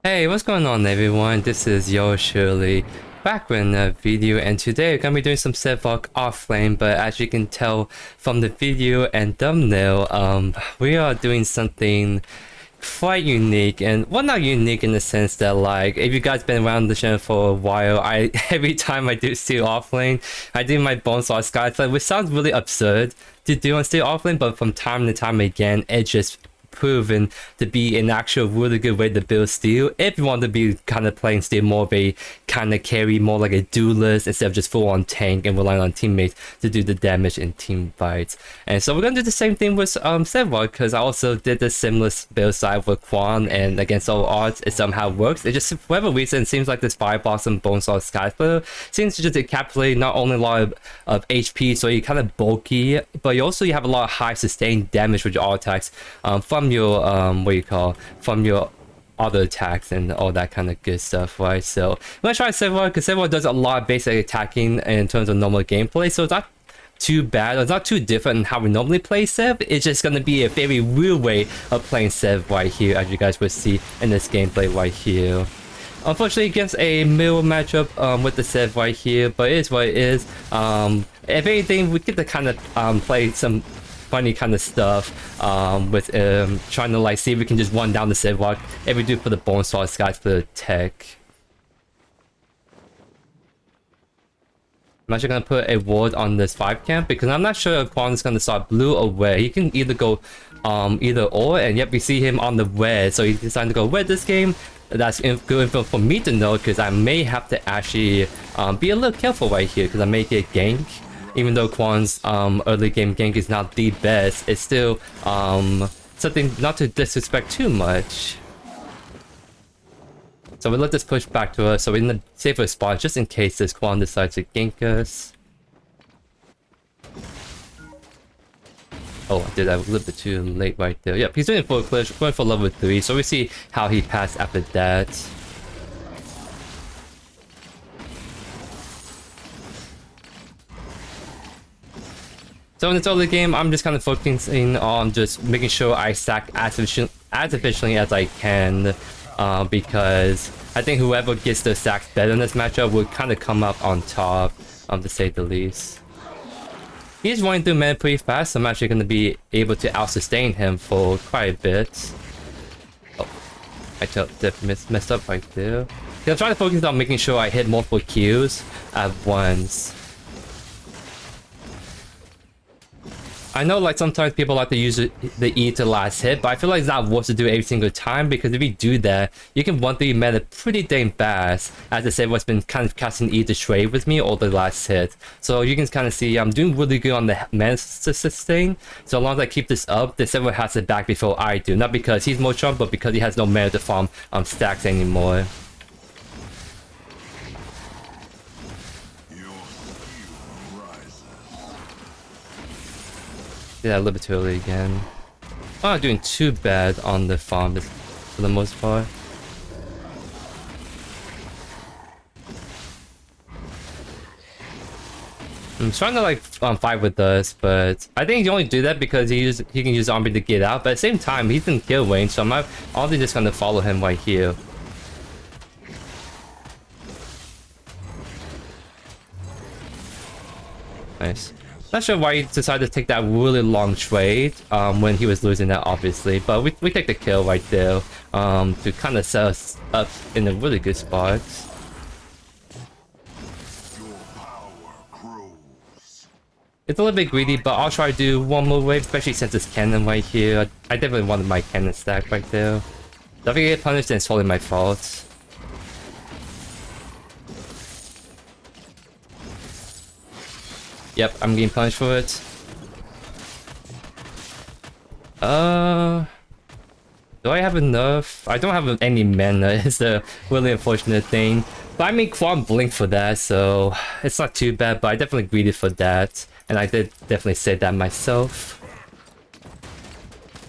Hey, what's going on everyone? This is JoeYoursTruly back with a video, and today we're gonna be doing some Sevog Offlane, but as you can tell from the video and thumbnail, we are doing something quite unique, and well, not unique in the sense that, like, if you guys been around the channel for a while, I every time I do Steel Offlane, I do my Bonesaw SKY SPLITTER, which sounds really absurd to do on Steel Offlane, but from time to time again, it just proven to be an actual really good way to build steel if you want to be kind of playing steel more of a kind of carry, more like a duelist instead of just full on tank and relying on teammates to do the damage in team fights. And so we're gonna do the same thing with Sevog, because I also did the similar build side with Quan, and against all odds it somehow works. It just, for whatever reason, it seems like this Fire Blossom Bonesaw SKY SPLITTER seems to just encapsulate not only a lot of HP, so you're kind of bulky, but you also have a lot of high sustained damage with your all attacks from your from your auto attacks and all that kind of good stuff, right? So I'm gonna try Sevog, because Sevog does a lot of basic attacking in terms of normal gameplay, so it's not too bad, it's not too different than how we normally play Sev. It's just gonna be a very real way of playing Sev right here, as you guys will see in this gameplay right here. Unfortunately, against a middle matchup with the Sev right here, but it is what it is. If anything, we get to kind of play some funny kind of stuff with trying to like see if we can just run down the Sevog if we do for the Bonesaw SKY SPLITTER tech. I'm actually gonna put a ward on this 5 camp because I'm not sure if Quan is gonna start blue or red. He can either go either or, and yet we see him on the red, so he decided to go red this game. That's good info for me to know, because I may have to actually be a little careful right here, because I may get gank. Even though Quan's early game gank is not the best, it's still something not to disrespect too much. So we let this push back to us, so we're in a safer spot just in case this Quan decides to gank us. Oh, I did that a little bit too late right there. Yep, he's doing it for a clear, going for level 3, so we see how he passed after that. So in this early game, I'm just kind of focusing on just making sure I stack as efficiently as I can, because I think whoever gets the stacks better in this matchup will kind of come up on top, to say the least. He's running through mana pretty fast, so I'm actually going to be able to out-sustain him for quite a bit. Oh, I messed up right there. I'm trying to focus on making sure I hit multiple kills at once. I know, like, sometimes people like to use the E to last hit, but I feel like it's not worth to do every single time, because if you do that, you can 1-3 meta pretty dang fast. As I said, what's been kind of casting E to trade with me all the last hit. So you can kind of see I'm doing really good on the mana sustain. So as long as I keep this up, the server has it back before I do. Not because he's more strong, but because he has no mana to farm stacks anymore. Did that a little bit too early again. I'm not doing too bad on the farm for the most part. I'm trying to like fight with us, but I think he only do that because he can use Army to get out. But at the same time, he's in kill range, so I'm honestly just gonna follow him right here. Nice. Not sure why he decided to take that really long trade when he was losing that, obviously, but we take the kill right there to kind of set us up in a really good spot. It's a little bit greedy, but I'll try to do one more wave, especially since it's cannon right here. I definitely wanted my cannon stack right there. If I get punished, then it's totally my fault. Yep, I'm getting punished for it. Do I have enough? I don't have any mana. It's a really unfortunate thing. But I mean, Quan blinked for that, so it's not too bad. But I definitely greeted for that, and I did definitely say that myself.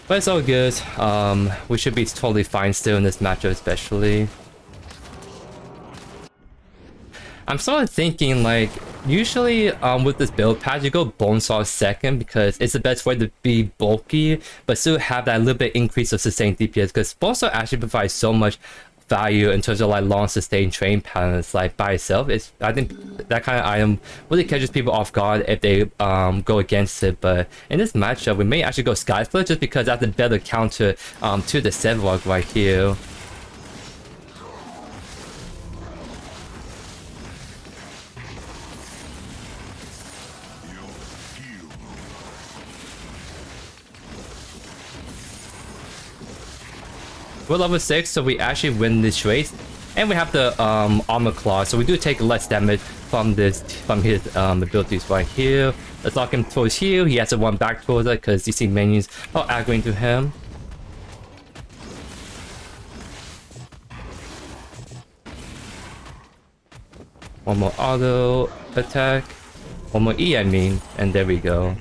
But it's all good. We should be totally fine still in this matchup, especially. I'm sort of thinking, like, usually with this build path, you go Bonesaw second because it's the best way to be bulky, but still have that little bit increase of sustained DPS, because Bonesaw actually provides so much value in terms of like long sustained train patterns like by itself. It's, I think that kind of item really catches people off guard if they go against it. But in this matchup, we may actually go Sky Splitter just because that's a better counter to the Sevarog right here. We're level 6, so we actually win this race, and we have the armor class, so we do take less damage from his abilities right here. Let's lock him towards here. He has to run back towards it because you see minions are aggroing to him. One more auto attack, one more E, I mean, and there we go.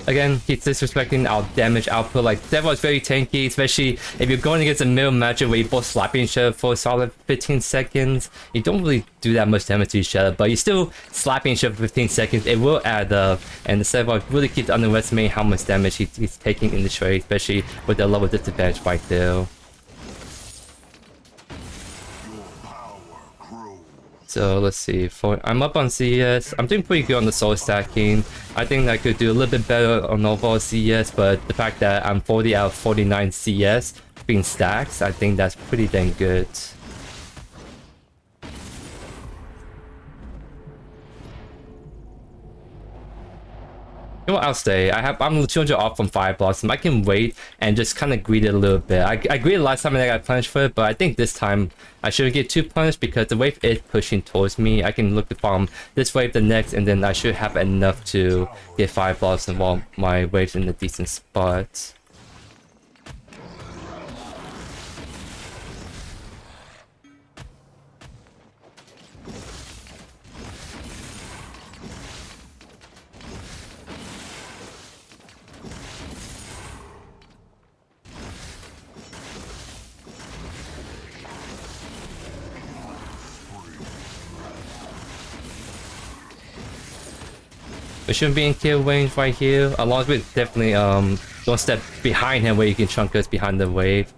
Again, he's disrespecting our damage output. Like, Sevarog is very tanky, especially if you're going against a middle matchup where you're both slapping each other for a solid 15 seconds. You don't really do that much damage to each other, but you're still slapping each other for 15 seconds. It will add up, and the Sevarog really keeps underestimating how much damage he's taking in the trade, especially with the level disadvantage right there. So let's see, I'm up on CS. I'm doing pretty good on the soul stacking. I think I could do a little bit better on overall CS, but the fact that I'm 40 out of 49 CS being stacks, I think that's pretty dang good. You know what, I'll stay. I'm 200 off from Fire Blossom. I can wait and just kind of greed it a little bit. I greeted last time and I got punished for it, but I think this time I shouldn't get too punished because the wave is pushing towards me. I can look to farm this wave, the next, and then I should have enough to get Fire Blossom while my wave's in a decent spot. We shouldn't be in kill range right here. As long as we definitely don't step behind him where you can chunk us behind the wave,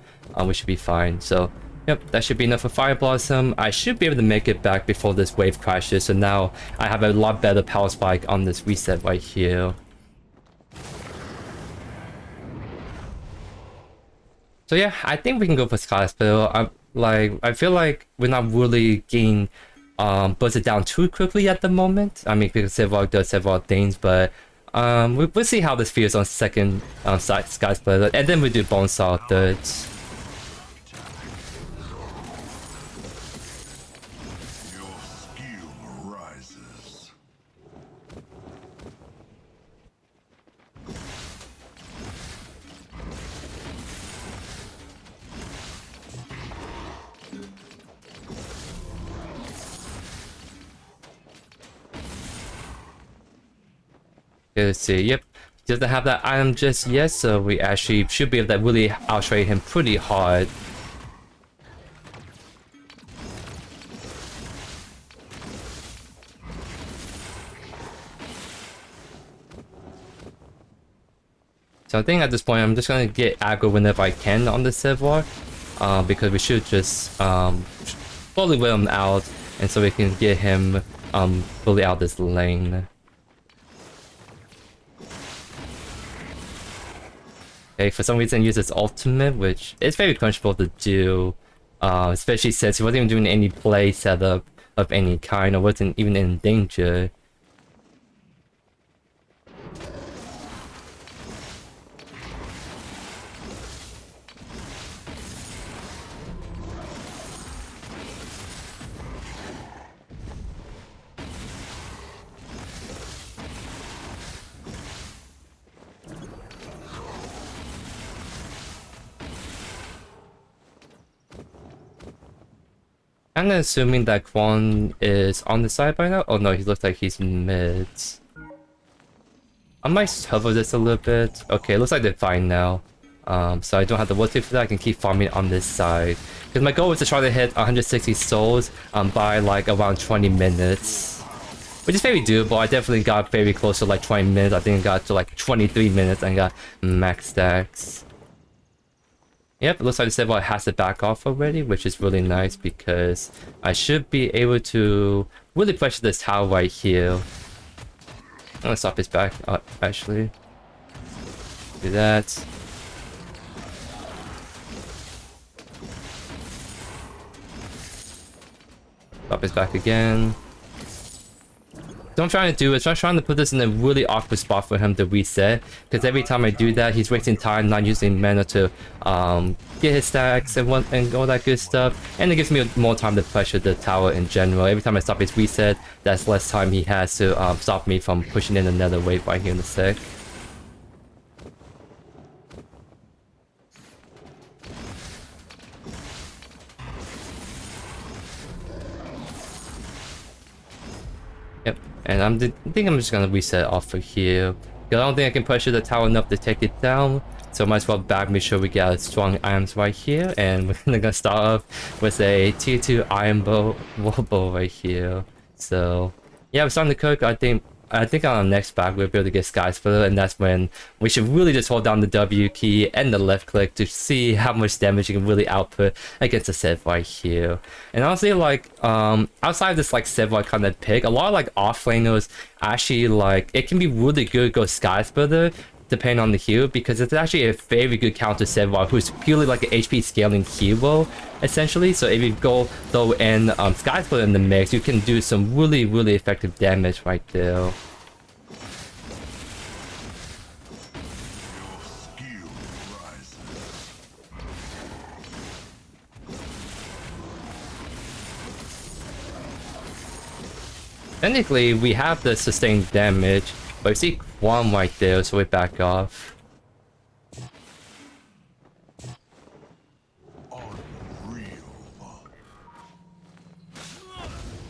we should be fine. So yep, that should be enough for Fire Blossom. I should be able to make it back before this wave crashes, so now I have a lot better power spike on this reset right here. So yeah, I think we can go for Sky Splitter. I feel like we're not really getting bursted down too quickly at the moment. I mean, because Sevarog does several things, but we'll see how this feels on second Sky Splitter, and then we do Bonesaw third. Let's see, yep, doesn't have that item just yet, so we actually should be able to really outtrade him pretty hard. So I think at this point I'm just gonna get aggro whenever I can on the Sevarog, because we should just fully wheel him out, and so we can get him fully out this lane. Okay, for some reason use its ultimate, which is very punishable to do, especially since he wasn't even doing any play setup of any kind or wasn't even in danger. I'm assuming that Quan is on the side by now. Oh no, he looks like he's mid. I might cover this a little bit. Okay, looks like they're fine now. So I don't have to worry for that. I can keep farming on this side. Because my goal is to try to hit 160 souls by like around 20 minutes. Which is very doable. I definitely got very close to like 20 minutes. I think I got to like 23 minutes and got max stacks. Yep, it looks like the Stonewall has to back off already, which is really nice because I should be able to really pressure this tower right here. I'm gonna stop his back up, actually. Do that. Stop his back again. So what I'm trying to do is I'm trying to put this in a really awkward spot for him to reset, because every time I do that, he's wasting time not using mana to get his stacks and all that good stuff, and it gives me more time to pressure the tower in general. Every time I stop his reset, that's less time he has to stop me from pushing in another wave right here in a sec. Yep, and I think I'm just gonna reset off of here. Because I don't think I can pressure the tower enough to take it down. So I might as well back, make sure we get our strong items right here. And we're gonna start off with a tier 2 iron bow right here. So yeah, we're starting to cook. I think on our next back we'll be able to get SKY SPLITTER, and that's when we should really just hold down the W key and the left click to see how much damage you can really output against a set right here. And honestly, like outside of this like Sevog kind of pick, a lot of like offlaners actually like it can be really good to go SKY SPLITTER depending on the hero, because it's actually a very good counter Sevog who's purely like an HP scaling hero essentially. So if you go throw in SKY SPLITTER in the mix, you can do some really effective damage right there. Technically, we have the sustained damage, but we see Quan right there, so we back off.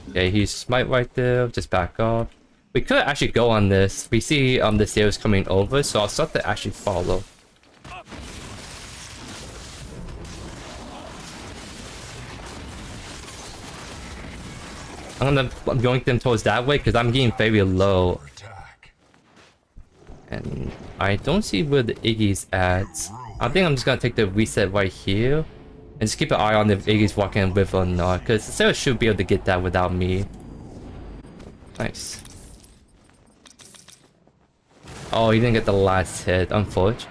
Okay, he's smite right there, just back off. We could actually go on this. We see the stairs coming over, so I'll start to actually follow. I'm gonna yoink them towards that way because I'm getting very low. And I don't see where the Iggy's at. I think I'm just gonna take the reset right here. And just keep an eye on if Iggy's walking with or not, because Sarah should be able to get that without me. Nice. Oh, he didn't get the last hit, unfortunately.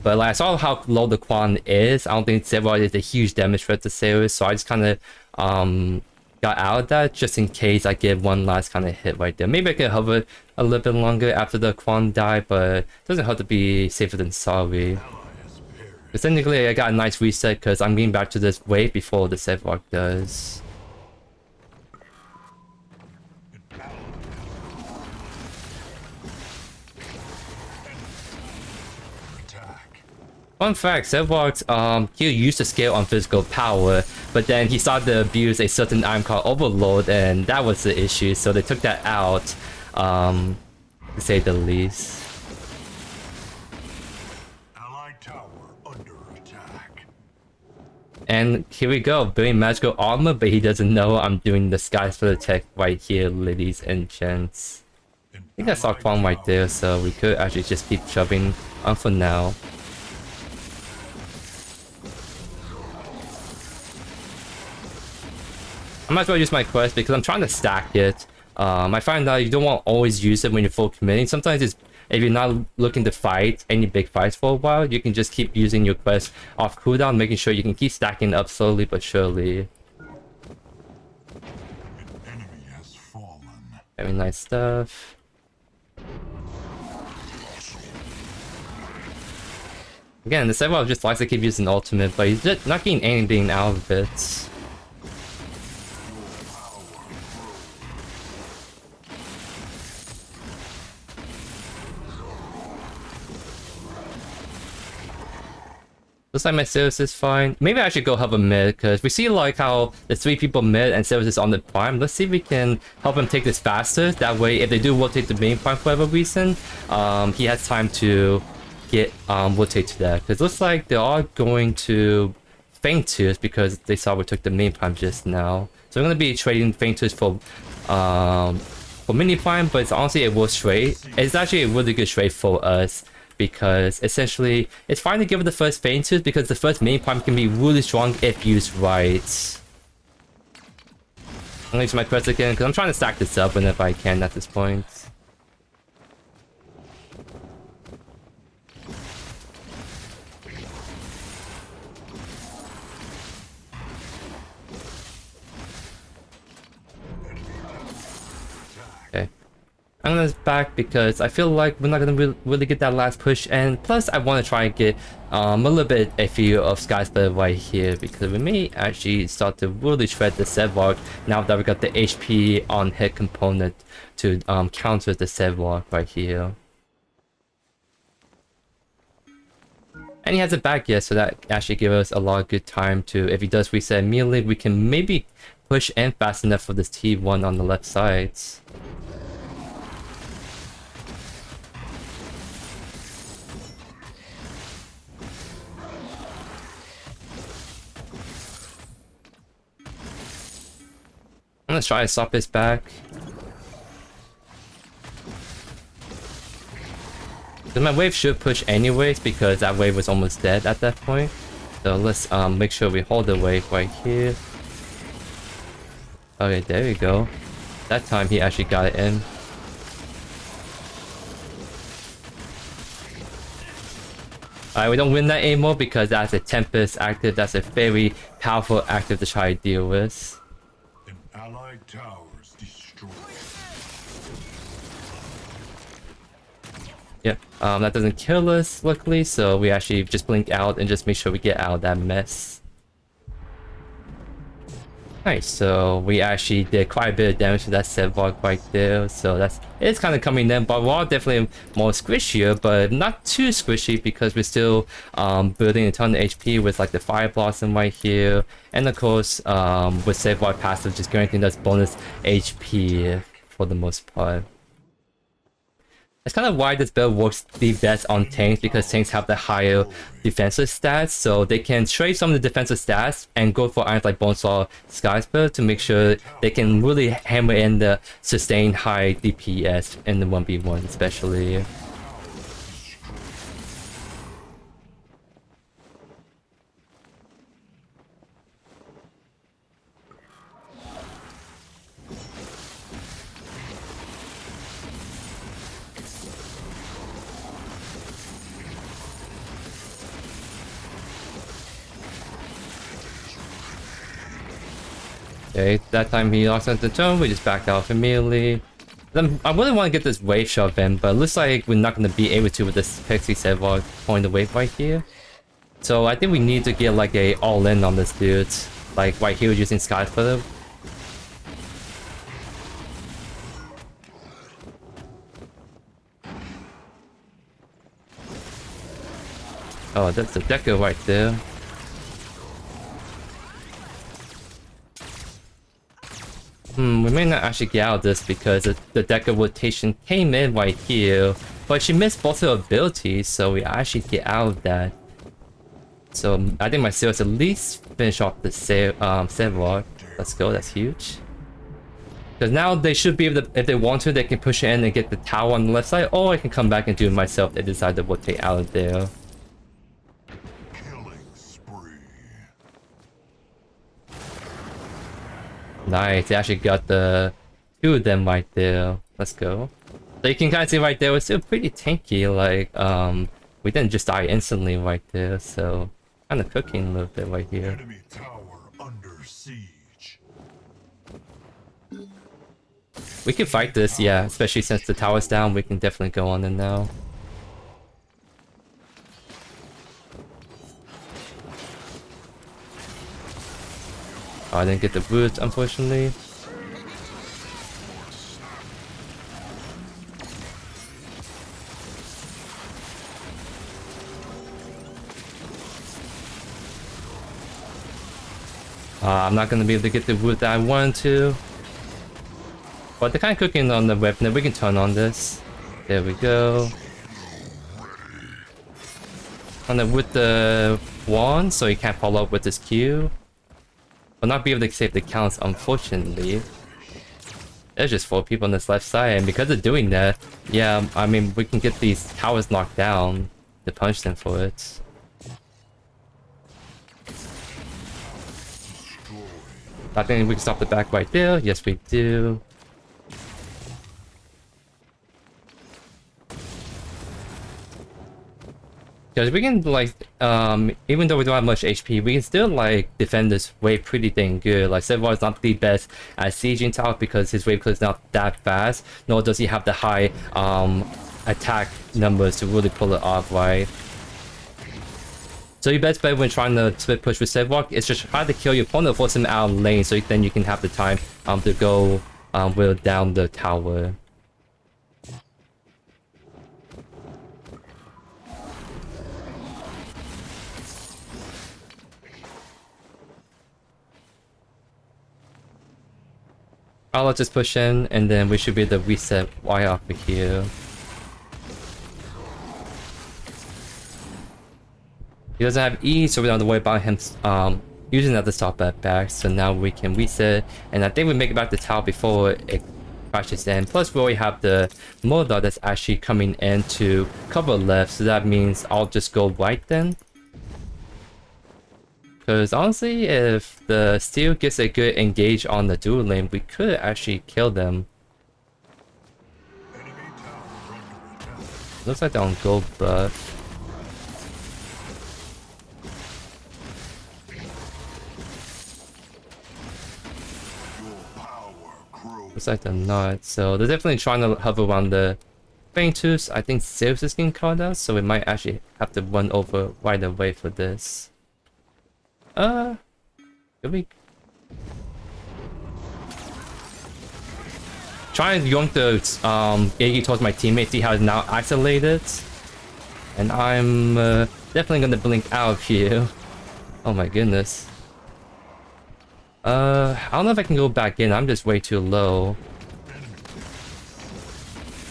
But like, I saw how low the Quan is. I don't think Sevog is a huge damage threat to Sarah, so I just kind of got out of that just in case I get one last kind of hit right there. Maybe I can hover a little bit longer after the Quan die, but it doesn't have to be safer than sorry. But technically I got a nice reset because I'm getting back to this wave before the Sevog does. Fun fact, Sevog's he used to scale on physical power, but then he started to abuse a certain item called Overload, and that was the issue, so they took that out, to say the least. Allied tower under attack. And here we go, building magical armor, but he doesn't know I'm doing the SKY SPLITTER tech right here, ladies and gents. I think I saw Quan right there, so we could actually just keep shoving on for now. I might as well use my quest because I'm trying to stack it. I find that you don't want to always use it when you're full committing. Sometimes it's, if you're not looking to fight any big fights for a while, you can just keep using your quest off cooldown, making sure you can keep stacking up slowly but surely. Very nice stuff. Again, the Stonewall just likes to keep using ultimate, but he's just not getting anything out of it. Looks like my Sirius is fine. Maybe I should go help him mid, because we see like how there's 3 people mid and Sirius is on the prime. Let's see if we can help him take this faster. That way, if they do rotate the main prime for whatever reason, he has time to get rotate to that. Because it looks like they are going to Fainters because they saw we took the main prime just now. So I'm going to be trading Fainters for mini prime, but it's honestly a worse trade. It's actually a really good trade for us. because essentially it's fine to give it the first Fane Tooth because the first main prime can be really strong if used right. I'm gonna use my Crest again because I'm trying to stack this up whenever I can at this point. Okay. I'm gonna back because I feel like we're not gonna really get that last push, and plus I want to try and get a little bit iffy of SKY Splitter right here because we may actually start to really shred the Sevarog now that we got the HP on hit component to counter the Sevarog right here. And he has it back yet, so that actually gives us a lot of good time to, if he does reset immediately, we can maybe push in fast enough for this T1 on the left side. I'm gonna try to stop his back. Because my wave should push anyways because that wave was almost dead at that point. So let's make sure we hold the wave right here. Okay, there we go. That time he actually got it in. Alright, we don't win that anymore because that's a Tempest active. That's a very powerful active to try to deal with. Allied towers destroyed. Yep, that doesn't kill us, luckily, so we actually just blink out and just make sure we get out of that mess. Nice, so we actually did quite a bit of damage to that Sevarog right there, so it's kind of coming in, but we're definitely more squishier, but not too squishy because we're still building a ton of HP with like the Fire Blossom right here, and of course with Sevarog passive just guaranteeing us bonus HP for the most part. That's kind of why this build works the best on tanks, because tanks have the higher defensive stats, so they can trade some of the defensive stats and go for items like Bonesaw, SKY Splitter to make sure they can really hammer in the sustained high DPS in the 1v1 especially. Okay, that time he lost on the turn, we just backed off immediately. I really want to get this wave shove in, but it looks like we're not going to be able to with this Pixie Sevarog pulling the wave right here. So I think we need to get like a all-in on this dude. Like right here using SKY Splitter. Oh, that's the Deco right there. We may not actually get out of this because the Deca rotation came in right here, but she missed both her abilities, so we actually get out of that. So I think my sales at least finish off the Sevarog. Let's go, that's huge. Because now they should be able to, if they want to, they can push in and get the tower on the left side, or I can come back and do it myself if they decide to rotate out of there. Nice, they actually got the two of them right there. Let's go. So you can kind of see right there, it's still pretty tanky, like, we didn't just die instantly right there, so kind of cooking a little bit right here. Enemy tower under siege. We can fight this, yeah, especially since the tower's down, we can definitely go on in now. Oh, I didn't get the boost, unfortunately. I'm not gonna be able to get the wood that I wanted to. But they're kind of cooking on the weapon. We can turn on this. There we go. On the with the wand, so he can't follow up with his Q. Will not be able to save the counts, unfortunately. There's just 4 people on this left side, and because of doing that, yeah, I mean, we can get these towers knocked down to punish them for it. I think we can stop the back right there. Yes, we do. Because we can, like, even though we don't have much HP, we can still, like, defend this wave pretty dang good. Like, Saphir is not the best at sieging tower because his wave clear is not that fast, nor does he have the high, attack numbers to really pull it off, right? So your best bet when trying to split push with Saphir is just try to kill your opponent, force him out of lane, so then you can have the time, to go, wheel down the tower. I'll just push in, and then we should be able to reset Y off of here. He doesn't have E, so we don't have to worry about him using that to stop that back. So now we can reset, and I think we make it back to tower before it crashes in. Plus, we already have the Murder that's actually coming in to cover left, so that means I'll just go right then. Because honestly, if the Steel gets a good engage on the dual lane, we could actually kill them. Looks like they're on gold buff. Looks like they're not, so they're definitely trying to hover around the Faintooth. I think Zeus is getting called out, so we might actually have to run over right away for this. Could we try and yoink the Iggy towards my teammate, see how it's now isolated? And I'm definitely gonna blink out here. Oh my goodness. I don't know if I can go back in. I'm just way too low.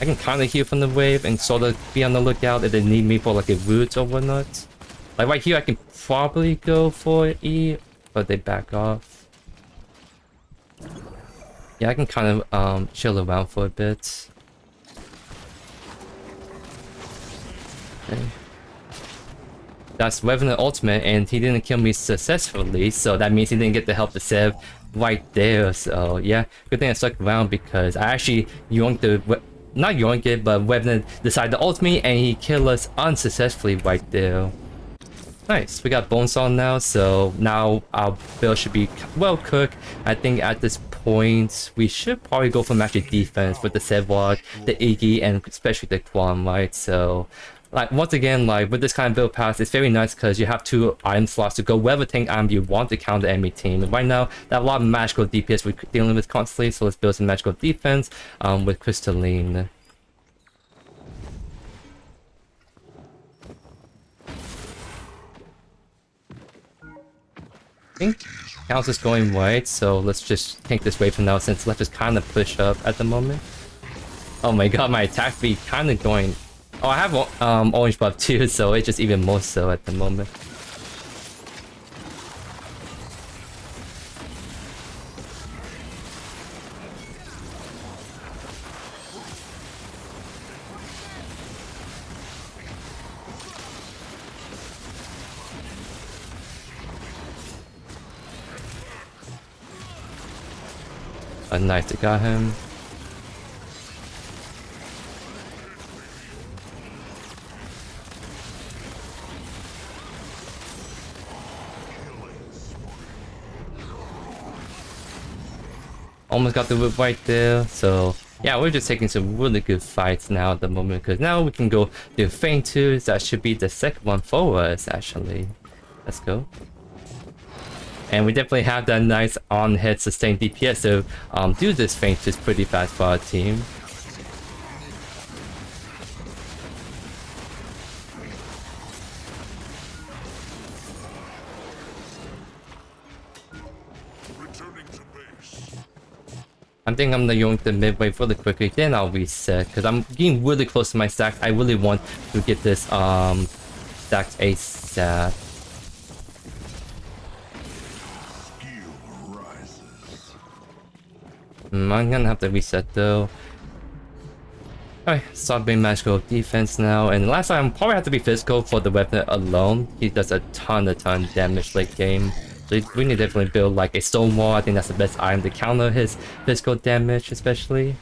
I can kind of heal from the wave and sort of be on the lookout if they need me for like a root or whatnot. Like right here, I can probably go for E, but they back off. Yeah, I can kind of chill around for a bit. Okay. That's Revenant ultimate, and he didn't kill me successfully, so that means he didn't get the help to save right there. So yeah, good thing I stuck around because I actually yoinked the, not yoinked it, but Revenant decided to ult me, and he killed us unsuccessfully right there. Nice, we got Bonesaw now, so now our build should be well cooked. I think at this point, we should probably go for magic defense with the Sevarog, the Iggy, and especially the Quan, right? So, like, once again, like, with this kind of build pass, it's very nice because you have 2 item slots to go wherever tank item you want to counter enemy team. And right now, there are a lot of magical DPS we're dealing with constantly, so let's build some magical defense with Crystalline. I think House is going right, so let's just take this wave from now since left is kind of push up at the moment. Oh my god, my attack speed kind of going. Oh, I have orange buff too, so it's just even more so at the moment. Nice, I got him. Almost got the whip right there, so yeah, we're just taking some really good fights now at the moment, because now we can go do Faintooth. That should be the second one for us, actually. Let's go. And we definitely have that nice on-hit sustained DPS, so do this Faintooth pretty fast for our team. I think I'm gonna yoink the mid wave really quickly, then I'll reset, because I'm getting really close to my stack. I really want to get this stacked ASAP. I'm gonna have to reset though. Alright, start being magical defense now, and last time probably have to be physical for the weapon alone. He does a ton damage late game. So we need to definitely build like a Stonewall. I think that's the best item to counter his physical damage, especially.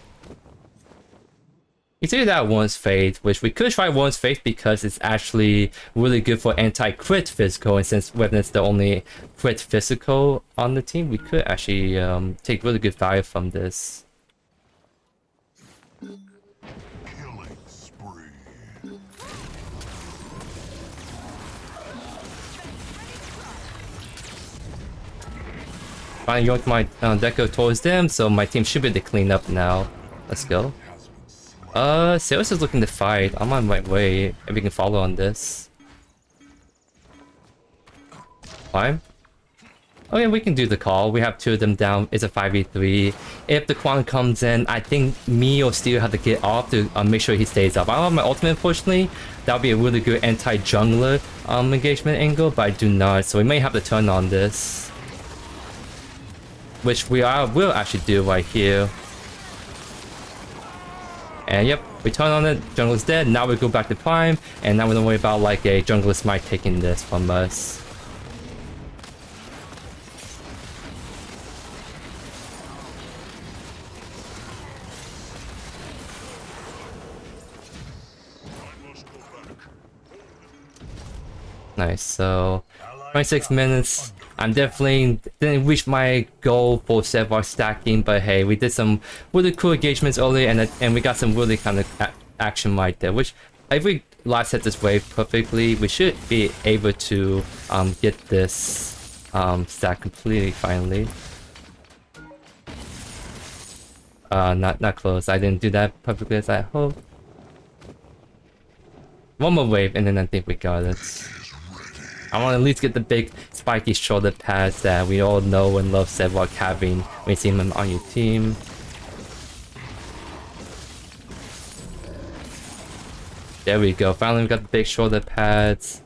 You see that Warren's Fate, which we could try Warren's Fate because it's actually really good for anti-crit physical, and since weapon is the only crit physical on the team, we could actually take really good value from this. I yoinked my deco towards them, so my team should be able to clean up now. Let's go. Sales is looking to fight. I'm on my way if we can follow on this. Fine. Okay, we can do the call. We have 2 of them down. It's a 5v3. If the Quan comes in, I think me or Steel have to get off to make sure he stays up. I don't have my ultimate, unfortunately. That would be a really good anti-jungler engagement angle, but I do not. So we may have to turn on this. Which will actually do right here. And yep, we turn on it, jungler's dead, now we go back to Prime, and now we don't worry about like a jungler smite taking this from us. Nice, so 26 minutes. I'm definitely didn't reach my goal for Sevarog stacking, but hey, we did some really cool engagements earlier, and we got some really kind of action right there. Which if we last hit this wave perfectly, we should be able to get this stack completely finally. Not close. I didn't do that perfectly as I hoped. One more wave, and then I think we got it. I want to at least get the big spiky shoulder pads that we all know and love Sevarog having when you see him on your team. There we go. Finally, we got the big shoulder pads.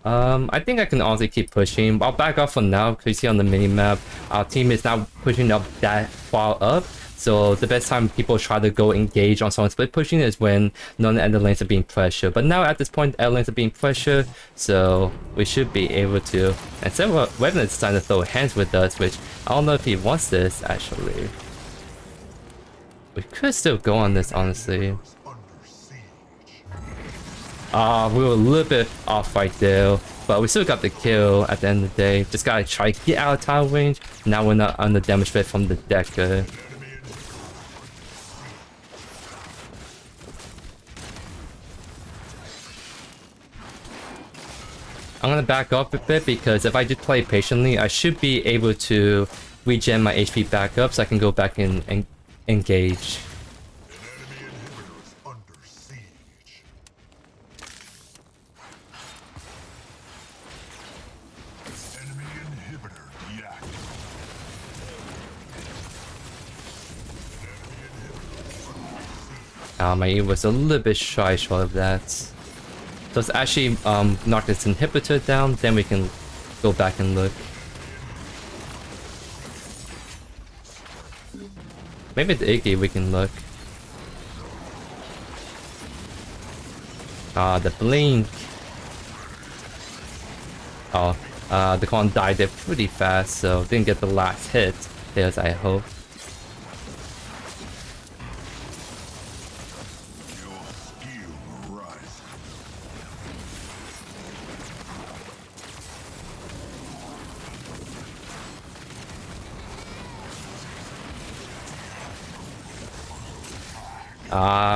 I think I can honestly keep pushing. I'll back off for now because you see on the minimap, our team is not pushing up that far up. So the best time people try to go engage on someone split pushing is when none of the lanes are being pressured. But now at this point, the lanes are being pressured, so we should be able to. And several weapon is trying to throw hands with us, which I don't know if he wants this actually. We could still go on this honestly. We were a little bit off right there, but we still got the kill at the end of the day. Just gotta try to get out of tower range. Now we're not under damage fit from the decker. I'm gonna back up a bit because if I just play patiently, I should be able to regen my HP back up so I can go back and engage. My E was a little bit shy short of that. So let's actually knock this inhibitor down, then we can go back and look. Maybe the Iggy we can look. The blink. Oh, the con died there pretty fast, so didn't get the last hit there as I hoped.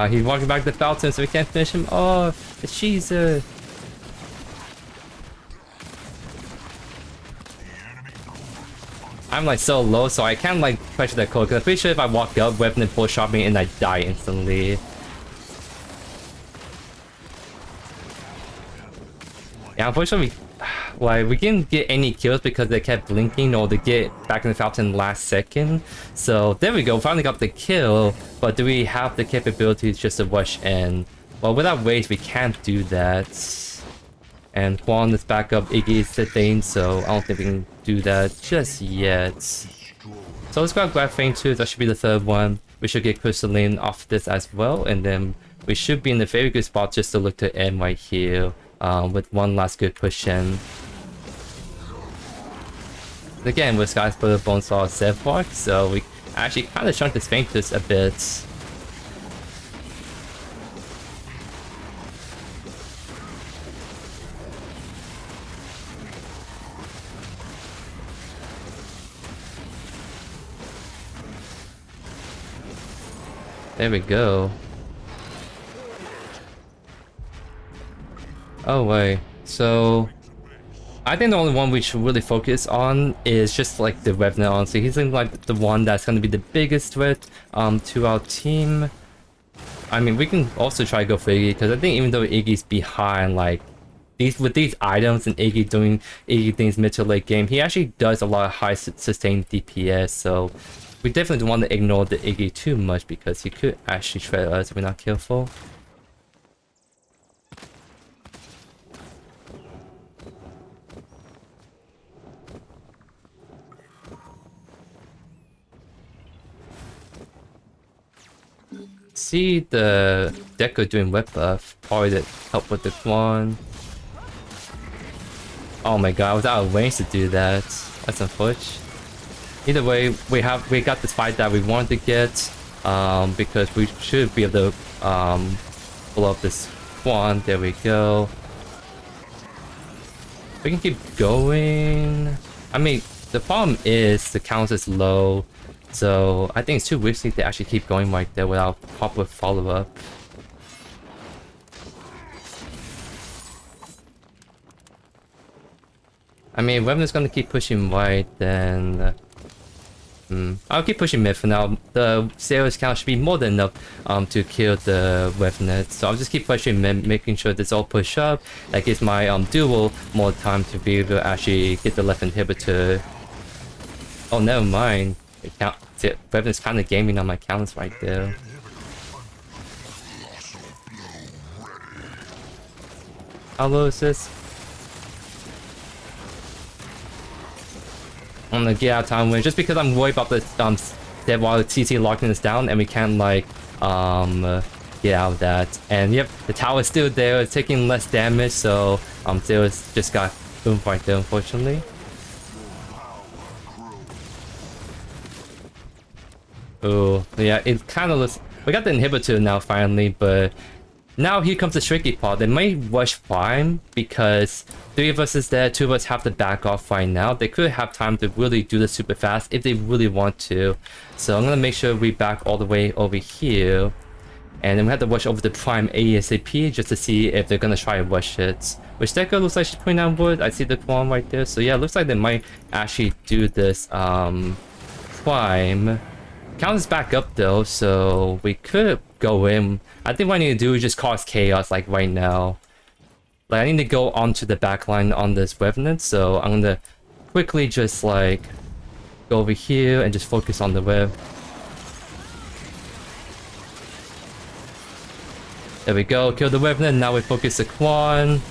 He's walking back the fountain, so we can't finish him off. The cheeser. I'm like so low, so I can't like pressure that code. Cause I'm pretty sure if I walk up, weapon and full shot me, and I die instantly. Yeah, unfortunately, like we didn't get any kills because they kept blinking or they get back in the fountain last second. So there we go, finally got the kill. But do we have the capabilities just to rush in? Well, without waves, we can't do that. And Quan is back up, Iggy is sitting, so I don't think we can do that just yet. So let's grab Feint 2, that should be the third one. We should get Crystalline off this as well, and then we should be in a very good spot just to look to end right here with one last good push in. Again, with SKY Splitter, Bonesaw, Sevarog, so we actually kind of shrunk this Feint just a bit. There we go. Oh wait, so I think the only one we should really focus on is just like the Revenant, honestly. He's like the one that's gonna be the biggest threat to our team. I mean, we can also try to go for Iggy, because I think even though Iggy's behind, like with these items and Iggy doing Iggy things mid to late game, he actually does a lot of high sustained DPS, so we definitely don't want to ignore the Iggy too much because he could actually shred us if we're not careful. See the Deco doing web buff, probably that help with the one. Oh my god, I was out of range to do that. That's unfortunate. Either way, we got this fight that we wanted to get, because we should be able to blow up this one. There we go. We can keep going. I mean, the problem is the count is low, so I think it's too risky to actually keep going right there without proper follow-up. I mean, Revenant's gonna keep pushing right, then I'll keep pushing mid for now. The sales count should be more than enough to kill the Revenant. So I'll just keep pushing mid, making sure this all push up. That gives my duel more time to be able to actually get the left inhibitor. Oh, never mind. Revenant's kind of gaming on my counts right there. How low is this? I'm gonna get out of time win just because I'm worried about the that while the TC locking us down and we can't like get out of that. And yep, the tower is still there, it's taking less damage, so Zeus just got boomed right there, unfortunately. Oh yeah, it kind of looks. We got the inhibitor now finally, but now here comes the tricky part. They might rush Prime because 3 of us is there, 2 of us have to back off right now. They could have time to really do this super fast if they really want to. So I'm gonna make sure we back all the way over here. And then we have to rush over to Prime ASAP just to see if they're gonna try to rush it. Which Deco looks like she's putting down wood. I see the Prime right there. So yeah, it looks like they might actually do this Prime. Count is back up though, so we could go in. I think what I need to do is just cause chaos like right now. Like I need to go onto the backline on this Revenant, so I'm gonna quickly just like go over here and just focus on the web. There we go, kill the Revenant, now we focus the Quan.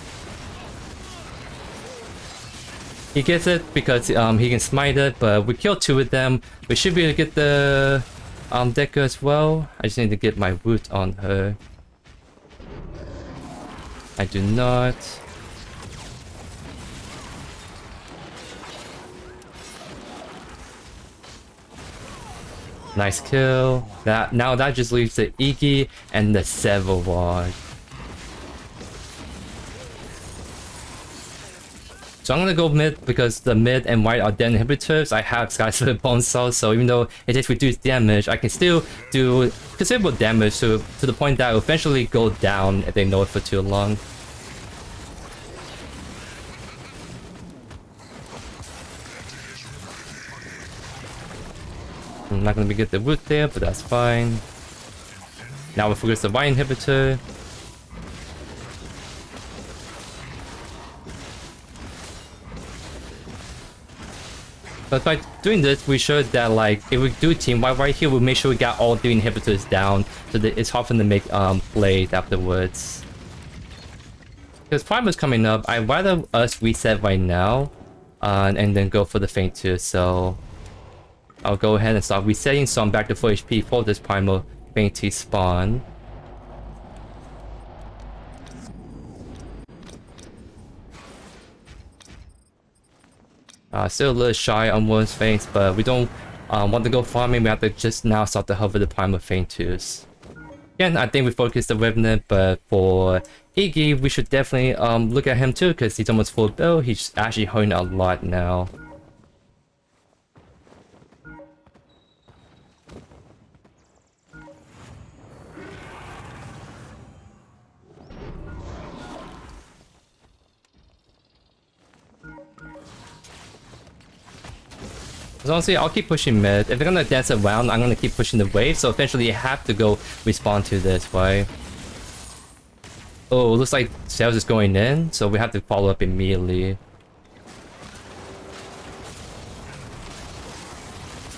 He gets it because he can smite it, but we killed 2 of them. We should be able to get the Decker as well. I just need to get my root on her. I do not. Nice kill. Now that just leaves the Iggy and the Sevarog. So I'm gonna go mid because the mid and white are dead inhibitors. I have SKY Splitter Bonesaw, so even though it takes reduced damage, I can still do considerable damage to the point that it will eventually go down if they know it for too long. I'm not gonna be get the root there, but that's fine. Now we focus the white inhibitor. But by doing this, we showed that like if we do team wipe right here, we'll make sure we got all 3 inhibitors down, so that it's hard for them to make plays afterwards. Because Prime is coming up, I'd rather us reset right now, and then go for the Feint too. So I'll go ahead and start resetting, so I'm back to full HP for this Primal Feint to spawn. Still a little shy on Warden's Feint, but we don't want to go farming. We have to just now start to hover the Primal Feint twos. Again, I think we focused the Revenant, but for Iggy, we should definitely look at him too, because he's almost full build. He's actually hurting a lot now. So honestly, I'll keep pushing mid. If they're gonna dance around, I'm gonna keep pushing the wave, so eventually you have to go respond to this, right? Oh, looks like Sales is going in, so we have to follow up immediately.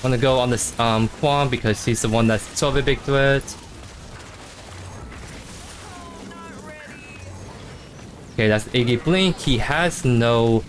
Wanna go on this Quan because he's the one that's sort of a big threat. Okay, that's Iggy Blink. He has no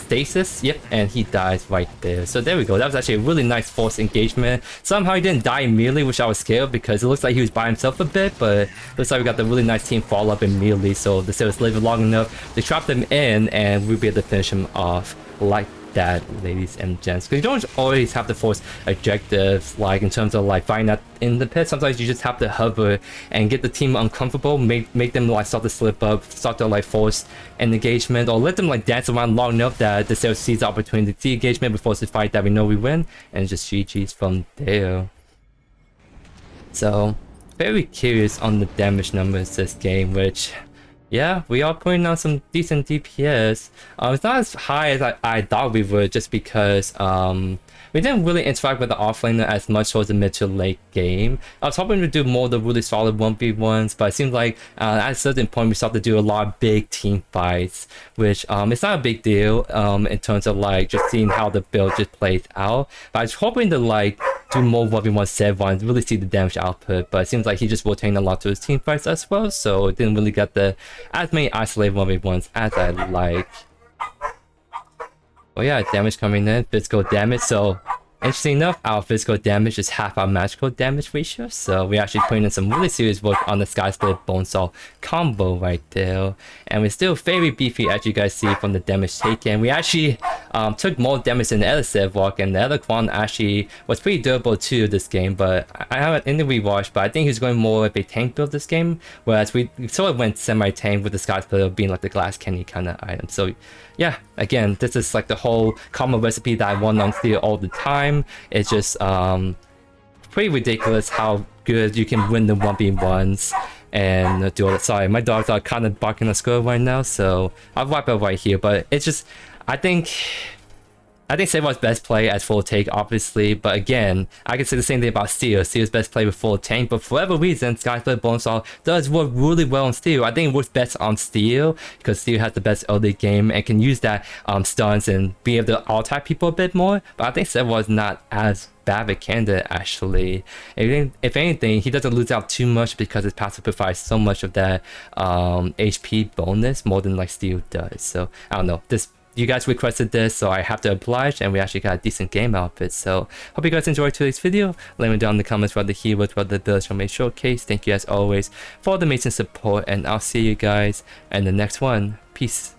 stasis, yep, and he dies right there. So there we go. That was actually a really nice forced engagement. Somehow he didn't die immediately, which I was scared because it looks like he was by himself a bit, but looks like we got the really nice team follow up immediately, so the Sailors live long enough to trap them in and we'll be able to finish him off like that, ladies and gents. Because you don't always have to force objectives, like in terms of like fighting out in the pit. Sometimes you just have to hover and get the team uncomfortable, make them like start to slip up, start to like force an engagement, or let them like dance around long enough that the Sailor sees the opportunity to see engagement before it's a fight that we know we win, and just GG's from there. So very curious on the damage numbers this game, which yeah, we are putting on some decent DPS. It's not as high as I thought we would, just because we didn't really interact with the offlaner as much towards the mid to late game. I was hoping to do more of the really solid 1v1s, but it seems like at a certain point we start to do a lot of big team fights, which it's not a big deal in terms of like just seeing how the build just plays out. But I was hoping to like do more 1v1 Sevon, really see the damage output, but it seems like he just rotating a lot to his team fights as well, so it didn't really get the as many isolated 1v1s as I like. Oh yeah, damage coming in, physical damage, so interesting enough, our physical damage is half our magical damage ratio, so we're actually putting in some really serious work on the SKY Split Bonesaw combo right there. And we're still very beefy, as you guys see from the damage taken. We actually took more damage than the other Sevarog, and the other Quan actually was pretty durable too this game, but I haven't in the rewatch, but I think he's going more of a tank build this game, whereas we sort of went semi-tank with the SKY Splitter being like the glass candy kind of item. So yeah, again, this is like the whole common recipe that I want on Steel all the time. It's just pretty ridiculous how good you can win the 1v1s and do all that. Sorry, my dogs are kind of barking a squirrel right now, so I'll wrap up right here. But it's just, I think Sevarog's best play as full take, obviously, but again, I can say the same thing about Steel. Steel's best play with full tank, but for whatever reason, SKY Split Bonesaw does work really well on Steel. I think it works best on Steel because Steel has the best early game and can use that stuns and be able to alt-type people a bit more, but I think Sevarog's not as bad of a candidate actually. If anything, he doesn't lose out too much because his passive provides so much of that HP bonus more than like Steel does. So I don't know, you guys requested this, so I have to oblige, and we actually got a decent game out of it. So hope you guys enjoyed today's video. Let me know down in the comments what the heroes, what the builds from my showcase. Thank you as always for the amazing support, and I'll see you guys in the next one. Peace.